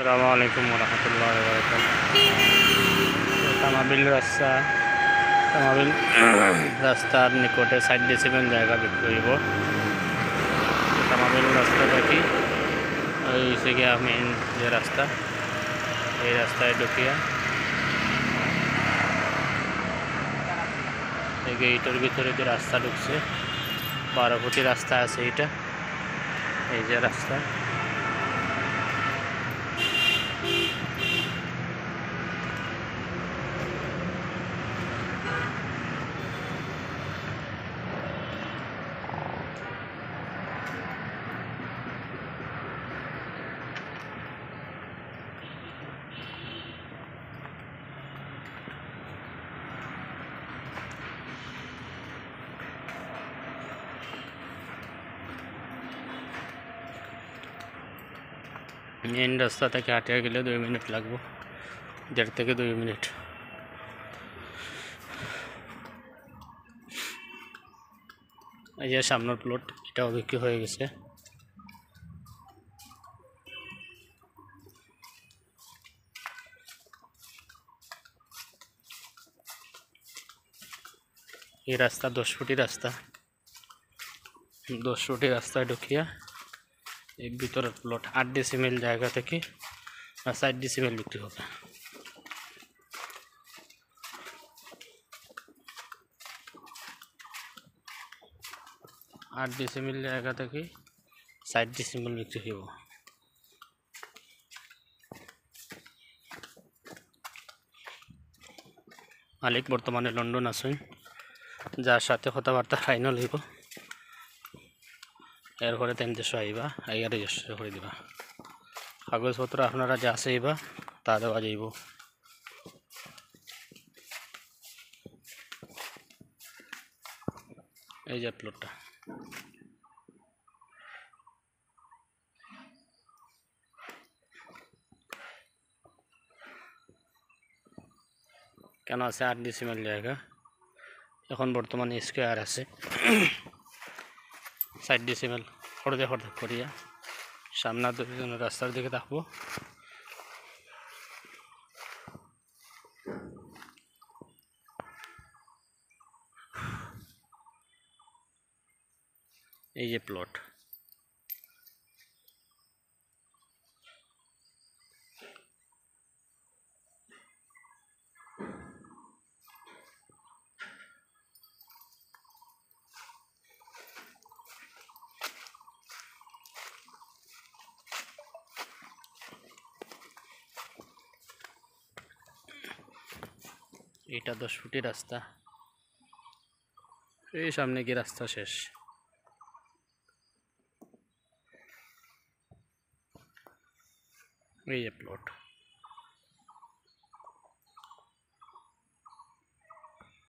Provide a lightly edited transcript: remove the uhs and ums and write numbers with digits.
আসসালামু আলাইকুম রহমতুল্লাহ তামাবিল রাস্তার নিকটে 60 ডেসিমেল জায়গা বিক্রি হইব। তামাবিল রাস্তা দেখি ওই হচ্ছে গিয়া মেইন যে রাস্তা, এই রাস্তায় ঢুকিয়া এই গেটের ভিতরে যে রাস্তা ঢুকছে 12 ফুটি রাস্তা আছে। এইটা এই যে রাস্তা, মেইন রাস্তা থেকে হাঁটিয়ে গেলে 2 মিনিট লাগবে, 1.5 থেকে 2 মিনিট। এই যে সামনের প্লট, এটাও বিক্রি হয়ে গেছে। এই রাস্তা 10 ফুটি রাস্তা, 10 ফুটি রাস্তায় ঢুকিয়া এই ভিতরের প্লট 8 ডেসিমেল জায়গা থেকে 60 ডেসিমেল বিক্রি হবে। 8 ডেসিমেল জায়গা থেকে 60 ডেসিমেল বিক্রি হইব। মালিক বর্তমানে লন্ডন আছেন, যার সাথে কথাবার্তা ফাইনাল হইব। এরপরে তেন দেশ আইবা, আইয়া রেজিস্টার করে দিবা। কাগজপত্র আপনারা যা চাইবা তা দেওয়া যাইব। এই যে প্লটটা, কেন আছে 8 ডেসিমেল জায়গা, এখন বর্তমানে স্কোয়ার আছে 60 ডেসিমেল। হরদে করিয়া সামনে রাস্তার দিকে থাকবো। এই যে প্লট, এটা 10 ফুটি রাস্তা, এই সামনে কি রাস্তা শেষ। এই যে প্লট।